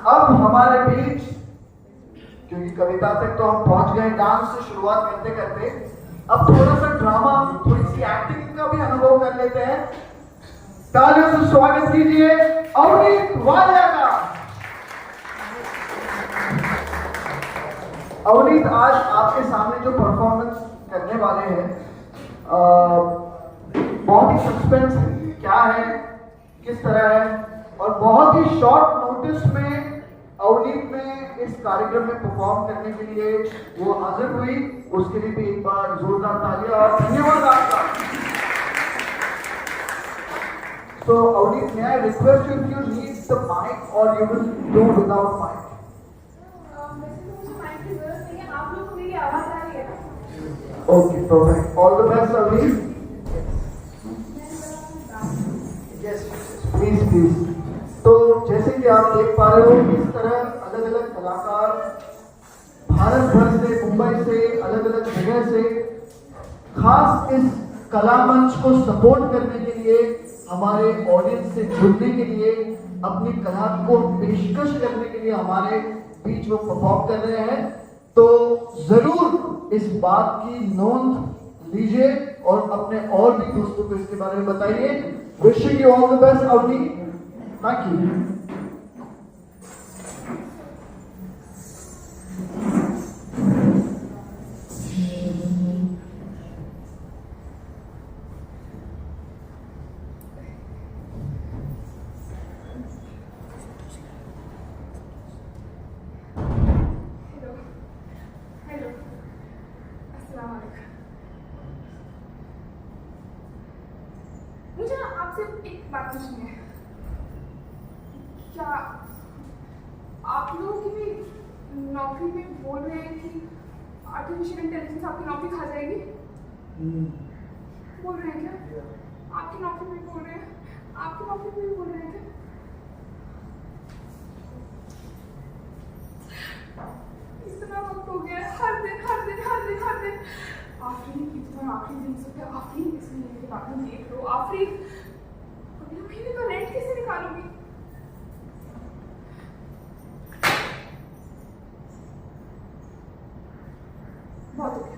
अब हमारे बीच, क्योंकि कविता तक तो हम पहुंच गए डांस से शुरुआत करते करते, अब थोड़ा सा ड्रामा, थोड़ी सी एक्टिंग का भी अनुभव कर लेते हैं। तालियों से स्वागत कीजिए अवनीत वालिया का। अवनीत आज आपके सामने जो परफॉर्मेंस करने वाले हैं बहुत ही सस्पेंस क्या है, किस तरह है, और बहुत ही शॉर्ट नोटिस में अवनीत ने इस कार्यक्रम में परफॉर्म करने के लिए वो हाजिर हुई। उसके लिए भी एक बार जोरदार तालियां और धन्यवाद आपका। So Avneet, may I request you if you need the mic or you will do without mic? Okay, perfect. All the best, Avneet. Yes, please, please. तो जैसे कि आप देख पा रहे हो, इस तरह अलग अलग कलाकार भारत भर से, मुंबई से, अलग अलग जगह से खास इस कला मंच को सपोर्ट करने के लिए, हमारे ऑडियंस से जुड़ने के लिए, अपनी कला को पेशकश करने के लिए हमारे बीच वो परफॉर्म कर रहे हैं। तो जरूर इस बात की नोंद लीजिए और अपने और भी दोस्तों को इसके बारे में बताइए। Wishing you all the best Avneet. Thank you. Hello, अस्सलाम वालेकुम। मुझे ना आपसे एक बात पूछनी है। क्या आप लोग की भी नौकरी में बोल रहे हैं कि आर्टिफिशियल इंटेलिजेंस आपकी नौकरी खा जाएगी? बोल रहे हैं क्या? आपकी नौकरी में बोल रहे हैं, आपकी नौकरी में भी बोल रहे हैं क्या? इतना वक्त हो गया, हर दिन आफरीन, इतना आखिरी दिन से आफरीन इस महीने के बाद में देख लो, आफरीन अगले महीने का रेंट कैसे निकालोगी? बहुत हो गया।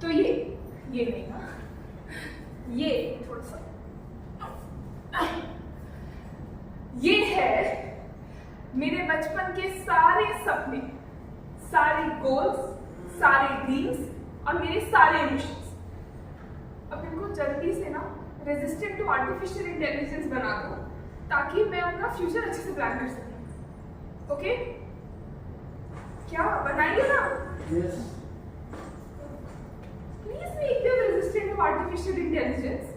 तो ये नहीं ना, ये थोड़ा सा, ये है मेरे बचपन के सारे सपने, सारे गोल्स, सारे ड्रीम्स और मेरे सारे मिशंस। अब इनको जल्दी से ना रेजिस्टेंट टू आर्टिफिशियल इंटेलिजेंस बना दो ताकि मैं अपना फ्यूचर अच्छे से प्लान कर सकूं। ओके? क्या बनाइए ना? Yes. Please make them resistant to artificial intelligence.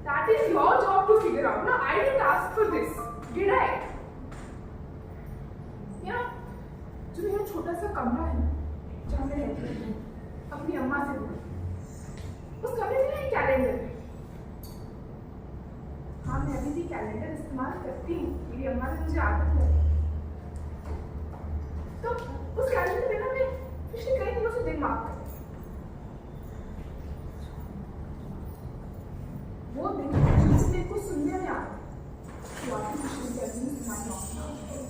That is your job to figure out. No, I didn't ask for this. Did I? Yeah. जो मेरा छोटा सा कमरा है जहाँ मैं रहती हूँ, अपनी अम्मा से बोलो, उस कमरे में एक कैलेंडर है। हाँ, मैं अभी भी कैलेंडर इस्तेमाल करती हूँ, मेरी अम्मा ने मुझे आदत लगी। तो उस कैलेंडर में ना मैं पिछले कई दिनों से दिन मार्क करती हूँ। वो दिन जिसमें कुछ सुनने में आता है, आर्टिफिशियल इंटेलिजेंस,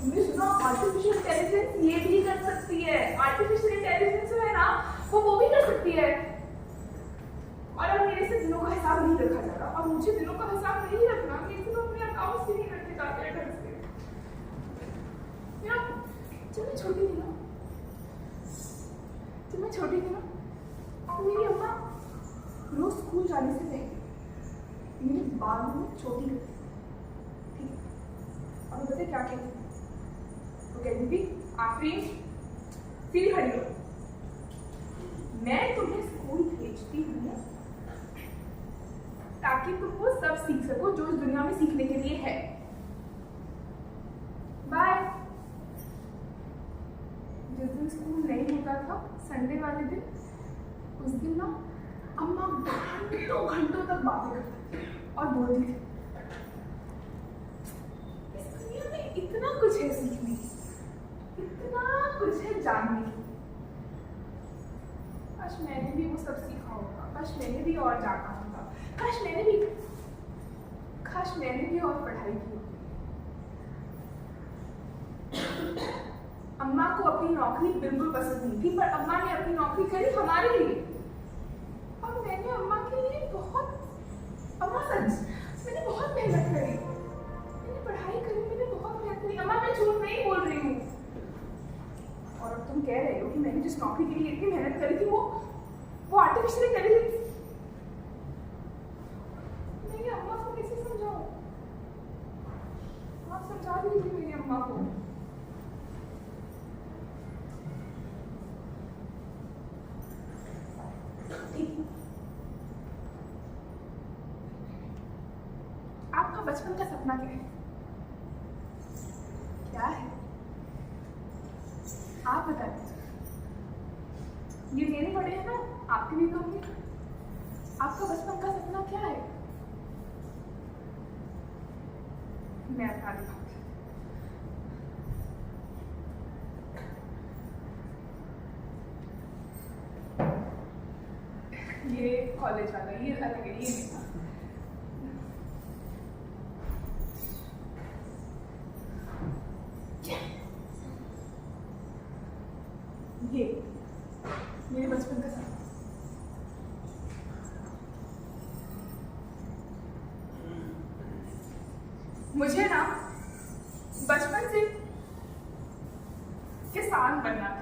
तुमने सुना आर्टिफिशियल इंटेलिजेंस ये भी कर सकती है। आर्टिफिशियल इंटेलिजेंस जो है ना, वो भी कर सकती है। और अब मेरे से दिनों का हिसाब नहीं रखा जा रहा, और मुझे दिनों का हिसाब नहीं रखना, मेरे से तो अपने अकाउंट्स भी नहीं रखे जाते हैं ढंग से। जब मैं छोटी थी ना, मेरी अम्मा रोज स्कूल जाने से पहले मेरे बाल में चोटी करती थी, ठीक है? अब पता क्या कहती थी? वो कहती थी, आफरीन सीधी खड़ी हो, मैं तुम्हें स्कूल भेजती हूँ ताकि तुम वो सब सीख सको जो इस दुनिया में सीखने के लिए है। बाय। छूटा था संडे वाले दिन, उस दिन ना अम्मा घंटों घंटों तक बातें करती थी और बोलती थी इस दुनिया में इतना कुछ है सीखने की, इतना कुछ है जानने की। काश मैंने भी वो सब सीखा होगा, काश मैंने भी और जाना होगा, काश मैंने भी और पढ़ाई की होती। अम्मा को अपनी नौकरी बिल्कुल पसंद नहीं थी, पर अम्मा ने अपनी नौकरी करी हमारे लिए, और मैंने अम्मा के लिए मैंने बहुत मेहनत करी, मैंने पढ़ाई करी, मैंने बहुत मेहनत करी। अम्मा मैं झूठ नहीं बोल रही हूँ। और अब तुम कह रहे हो कि मैंने जिस नौकरी के लिए इतनी मेहनत करी थी वो आर्टिफिशियल इंटेलिजेंस। मैं अम्मा को कैसे समझाऊं? आप समझा दीजिए मेरी अम्मा को। आपका बचपन का सपना क्या है? क्या है? आप बता दीजिए। ये देने पड़े हैं ना, आपके लिए कहूंगी। आपका बचपन का सपना क्या है? मैं बता दूंगी। ये कॉलेज वाला, ये अलग है, ये नहीं था। ये मेरे बचपन का सपना। मुझे ना बचपन से किसान बनना था।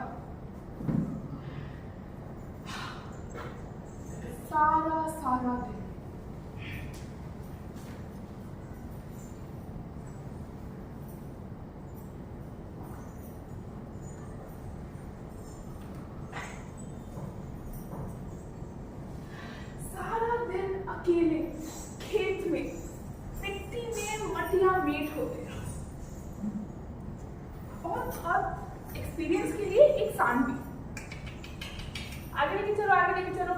सारा दिन अकेले खेत में मिट्टी में मटिया मीट होते हैं। और एक्सपीरियंस के लिए एक सांड भी। आगे लेके चलो, आगे लेके चलो।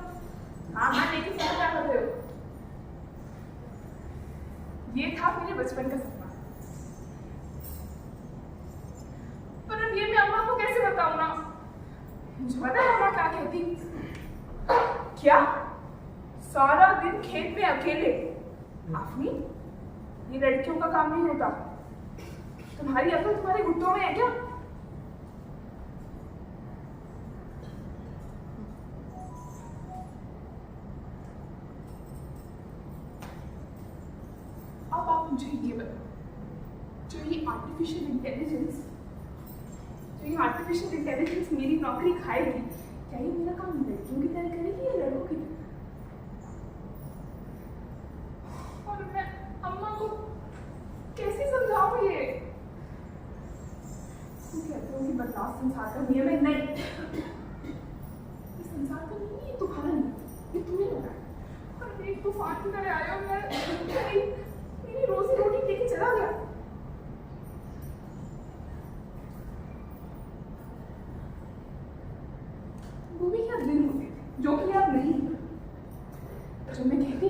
हाँ लेके चलो, क्या कर रहे हो? ये था मेरे बचपन का सपना। पर अब ये मैं अम्मा को कैसे बताऊं ना? मुझे पता है अम्मा क्या कहती। क्या सारा दिन खेत में अकेले? आफनी, ये लड़कियों का काम नहीं होता। तुम्हारी अकल तुम्हारे घुटनों में है क्या? अब आप मुझे ये बताओ, जो ये आर्टिफिशियल इंटेलिजेंस मेरी नौकरी खाएगी, क्या ये मेरा काम लड़कियों की तरह करेगी या लड़कों की तरह? और मैं अम्मा को कैसे समझाऊं ये? तुम कहते हो कि बदलाव संसार का नियम है। नहीं, ये संसार का नहीं है, ये तुम्हारा नियम है, ये तुम्हें लगा है। और एक तूफान की तरह आया और मेरी रोजी रोटी लेके चला गया। वो भी क्या दिन होते थे जो कि अब नहीं। जो मैं कहती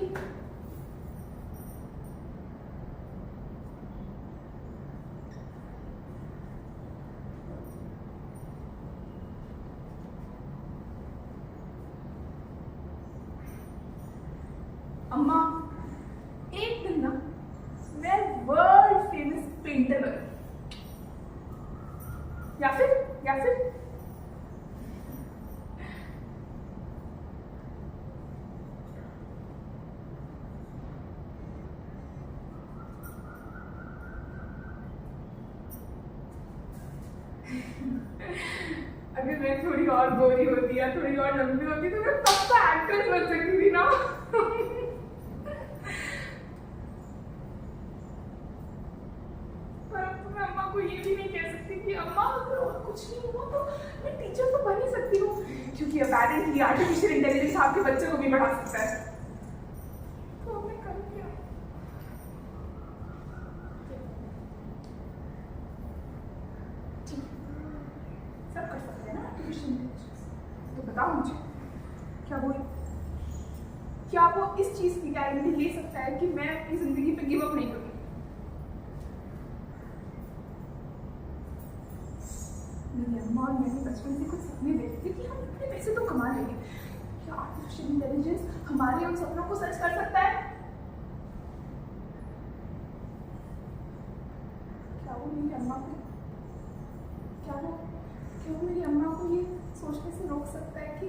अम्मा, एक दिन ना मैं वर्ल्ड फेमस पेंटर बनूं, या फिर अगर मैं थोड़ी और गोरी होती या थोड़ी और लंबी होती तो मैं पक्का एक्ट्रेस बन सकती थी ना। पर अब मैं अम्मा को ये भी नहीं कह सकती कि अम्मा अगर और कुछ नहीं हुआ तो मैं टीचर तो बन ही सकती हूँ, क्योंकि अपेरेंटली आर्टिफिशियल इंटेलिजेंस आपके बच्चे को भी बढ़ा सकता है। तो मैं करूँ क्या? सब कर सकते हैं ना आर्टिफिशियल इंटेलिजेंस। गारंटी ले सकता है कि मैं अपनी जिंदगी पे गिव अप नहीं करूंगी? मेरी अम्मा और मैंने बचपन से कुछ सपने देखे थे कि हम इतने पैसे तो कमा लेंगे। क्या आर्टिफिशियल इंटेलिजेंस हमारे उन सपनों को सच कर सकता है? क्या वो मेरी अम्मा को मेरी अम्मा को ये सोचने से रोक सकता है कि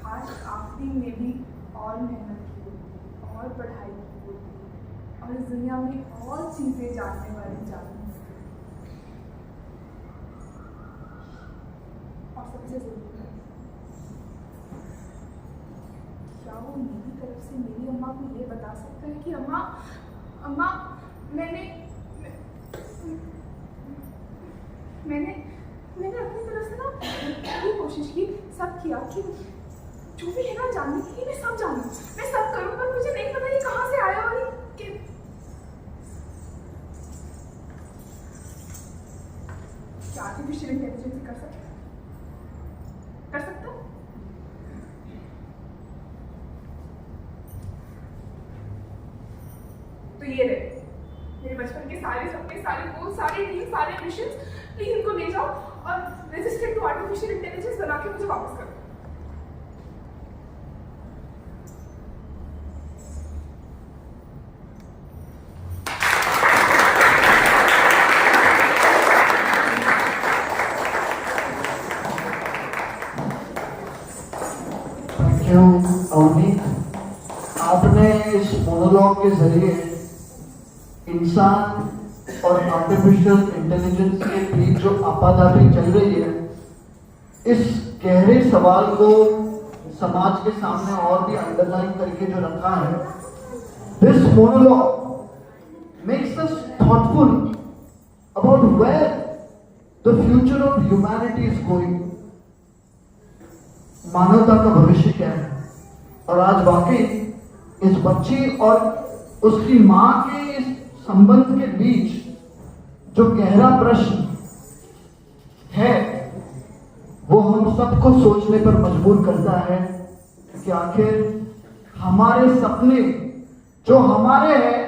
आज आखिरी में भी और मेहनत की होती, और पढ़ाई की होती, और इस दुनिया में और चीजें जानने वाली जानी, और सबसे जरूरी है क्या वो मेरी तरफ से मेरी अम्मा को ये बता सकता है कि अम्मा मैंने अपनी तरफ से ना पूरी कोशिश की, सब किया कि जो भी है ना जानने के लिए मैं सब जानूं, मैं सब करूं, पर मुझे नहीं पता ये कहां से आया और ये क्या आर्टिफिशियल इंटेलिजेंस कर सकता? तो ये रहे मेरे बचपन के सारे सपने, सारे गोल, सारे ड्रीम, सारे एम्बिशंस। प्लीज इनको ले जाओ और रेजिस्टेड टू आर्टिफिशियल इंटेलिजेंस बना के मुझे वापस करो। क्यों अवनी, आपने इस मोनोलॉग के जरिए इंसान और आर्टिफिशियल इंटेलिजेंस के बीच जो आपाधापी चल रही है, इस गहरे सवाल को समाज के सामने और भी अंडरलाइन करके जो रखा है। This monologue makes us thoughtful about where the future of humanity is going. मानवता का भविष्य क्या है? और आज वाकई इस बच्ची और उसकी मां के इस संबंध के बीच जो गहरा प्रश्न है, वो हम सबको सोचने पर मजबूर करता है कि आखिर हमारे सपने जो हमारे हैं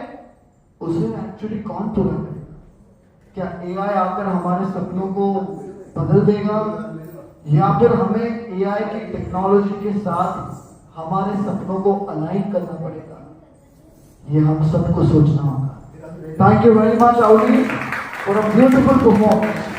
उसे एक्चुअली कौन पूरा करे? क्या एआई आकर हमारे सपनों को बदल देगा, या फिर हमें एआई की टेक्नोलॉजी के साथ हमारे सपनों को अलाइन करना पड़ेगा? ये हम सबको सोचना होगा। Thank you very much, Audi, for a beautiful performance.